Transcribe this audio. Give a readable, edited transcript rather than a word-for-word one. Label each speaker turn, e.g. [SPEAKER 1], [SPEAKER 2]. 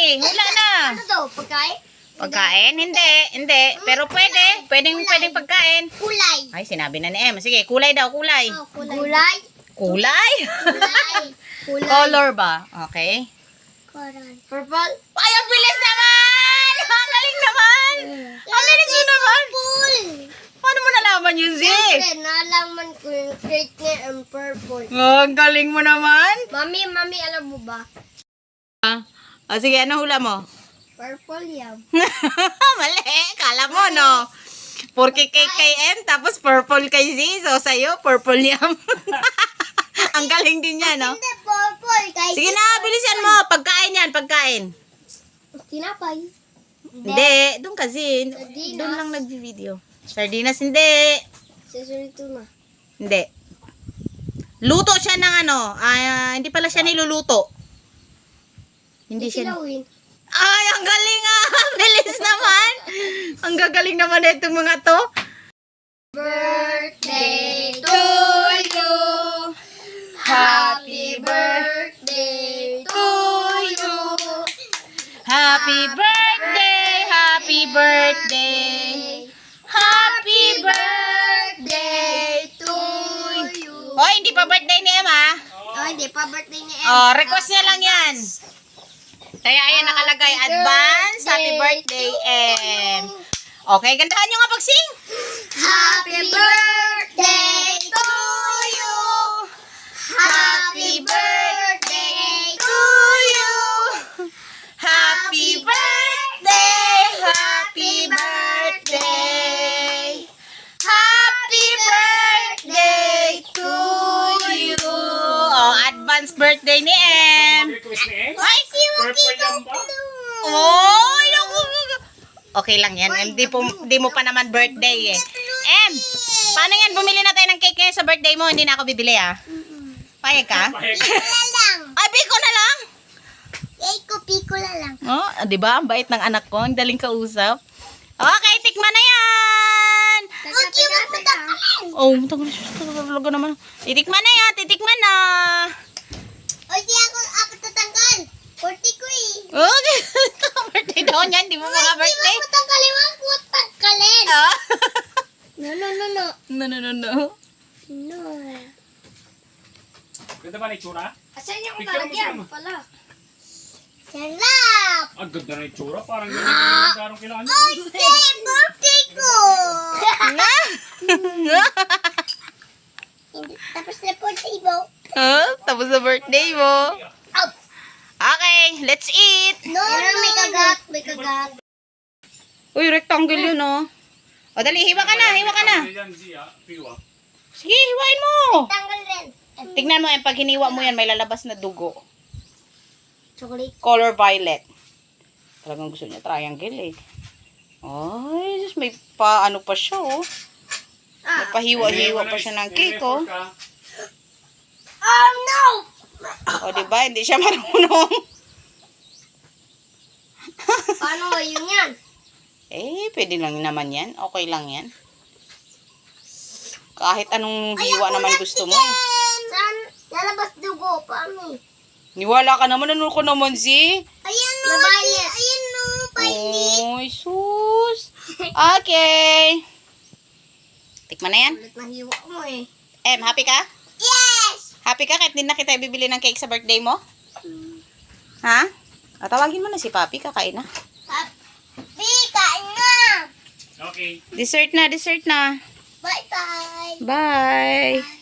[SPEAKER 1] Sige, hula na.
[SPEAKER 2] Ano daw? Pagkain?
[SPEAKER 1] Pagkain? Hindi. Pero pwede. Pwedeng pagkain.
[SPEAKER 2] Kulay.
[SPEAKER 1] Ay, sinabi na ni Em. Sige, kulay daw, kulay.
[SPEAKER 2] Oh, kulay.
[SPEAKER 1] Kulay?
[SPEAKER 2] Kulay. Kulay.
[SPEAKER 1] Color ba? Okay.
[SPEAKER 2] Coral. Purple.
[SPEAKER 1] Ay, ang bilis naman! Ang galing naman! Ang bilis mo naman!
[SPEAKER 2] Purple.
[SPEAKER 1] Paano mo nalaman yun, Z?
[SPEAKER 2] Siyempre, nalaman ko yung straightener and purple.
[SPEAKER 1] Oh, ang galing mo naman!
[SPEAKER 2] Mami, alam mo ba?
[SPEAKER 1] Sige, ano hula mo?
[SPEAKER 2] Purple yam.
[SPEAKER 1] Mali, kala mo, no? Porque kay M, tapos purple kay Z. So, sa'yo, purple yam. Ang galing din niya, no?
[SPEAKER 2] Hindi, purple. Kahit
[SPEAKER 1] Sige na, bilisan mo. Pagkain yan, pagkain.
[SPEAKER 2] tinapay.
[SPEAKER 1] Hindi, doon kasi.
[SPEAKER 2] Sardinas.
[SPEAKER 1] Doon lang nag-video. Sardinas, hindi.
[SPEAKER 2] Susunod na.
[SPEAKER 1] Hindi. Luto siya ng ano. Hindi pala siya niluluto. Hindi siya.
[SPEAKER 2] Kilawin.
[SPEAKER 1] Ay, ang galing ah! Bilis naman! Ang gagaling naman na itong mga to.
[SPEAKER 2] Birthday to you.
[SPEAKER 1] Happy
[SPEAKER 2] birthday to you.
[SPEAKER 1] Happy birthday! Happy birthday! Happy birthday
[SPEAKER 2] to you.
[SPEAKER 1] Hoy, hindi pa birthday ni Emma.
[SPEAKER 2] Oh, hindi pa birthday ni Em.
[SPEAKER 1] Oh, request niya lang yan. Kaya ayan nakalagay, advance, happy birthday, Em. Okay, gandahan nyo nga pag-sing.
[SPEAKER 2] Happy birthday to you. Happy birthday to you.
[SPEAKER 1] Happy birthday, happy birthday. Happy birthday to you. Oh, advance birthday ni Em.
[SPEAKER 2] Ay, si Waki
[SPEAKER 1] Oh, okay lang yan. Em, di mo pa naman birthday eh. Em, paano yan? Bumili na tayo ng cake ngayon sa birthday mo. Hindi na ako bibili ah. Payag ka?
[SPEAKER 2] Pikola lang.
[SPEAKER 1] Ay, biko na lang.
[SPEAKER 2] Pikola lang.
[SPEAKER 1] Oh, di ba? Ang bait ng anak ko. Ang daling kausap. Okay, tikman na yan.
[SPEAKER 2] Okay, magpatakalin.
[SPEAKER 1] Oh, talaga naman. Titikman na yan. Titikman na.
[SPEAKER 2] O siya ako tatanggal. 40 ko eh.
[SPEAKER 1] Okay. Birthday daw niyan. Di mo mga birthday.
[SPEAKER 2] Hindi mo tanggalin. Huwag mo tanggalin.
[SPEAKER 1] Ah?
[SPEAKER 2] No.
[SPEAKER 1] No.
[SPEAKER 2] No.
[SPEAKER 3] Ganda ba na itsura?
[SPEAKER 2] Asan yung
[SPEAKER 3] Picture mo
[SPEAKER 2] lalagyan?
[SPEAKER 3] siya, ma.
[SPEAKER 2] Pala. Sarap!
[SPEAKER 3] Ang ganda na itsura. Parang ganyan yung darong kailangan nyo.
[SPEAKER 2] Ay, birthday ko!
[SPEAKER 1] Na?
[SPEAKER 2] Tapos na birthday mo.
[SPEAKER 1] Tapos na birthday mo.
[SPEAKER 2] Out!
[SPEAKER 1] Okay, let's eat.
[SPEAKER 2] No, may kagat. May kagat.
[SPEAKER 1] Uy, rectangle yun, oh. O, dali, hiwa ka na.
[SPEAKER 3] Yan, Zia. Piwa.
[SPEAKER 1] Sige, hiwain mo.
[SPEAKER 2] Tanggal rin.
[SPEAKER 1] Tignan mo, pag hiniwa mo yan, may lalabas na dugo.
[SPEAKER 2] Chocolate.
[SPEAKER 1] Color violet. Talagang gusto niya triangle, eh. Ay, just may ano pa siya, oh. May pahiwa-hiwa pa siya ng cake, oh.
[SPEAKER 2] Oh, no!
[SPEAKER 1] O, diba? Hindi siya marunong.
[SPEAKER 2] Paano ba yun yan?
[SPEAKER 1] Pwede lang naman yan. Okay lang yan. Kahit anong hiwa naman gusto mo, eh.
[SPEAKER 2] Saan? Lalabas dugo. Paano?
[SPEAKER 1] Niwala ka naman. Ano ko naman, si?
[SPEAKER 2] Ayan no. Violet. Ayan no. Violet.
[SPEAKER 1] Oy, sus. Okay. Tikman na yan.
[SPEAKER 2] Ulit na hiwa mo eh.
[SPEAKER 1] Em, happy ka?
[SPEAKER 2] Yes!
[SPEAKER 1] Happy ka kahit di na kita bibili ng cake sa birthday mo? Ha? Tawagin mo na si Papi. Kakain na.
[SPEAKER 2] Happy! Kain na!
[SPEAKER 3] Okay.
[SPEAKER 1] Dessert na.
[SPEAKER 2] Bye-bye!
[SPEAKER 1] Bye.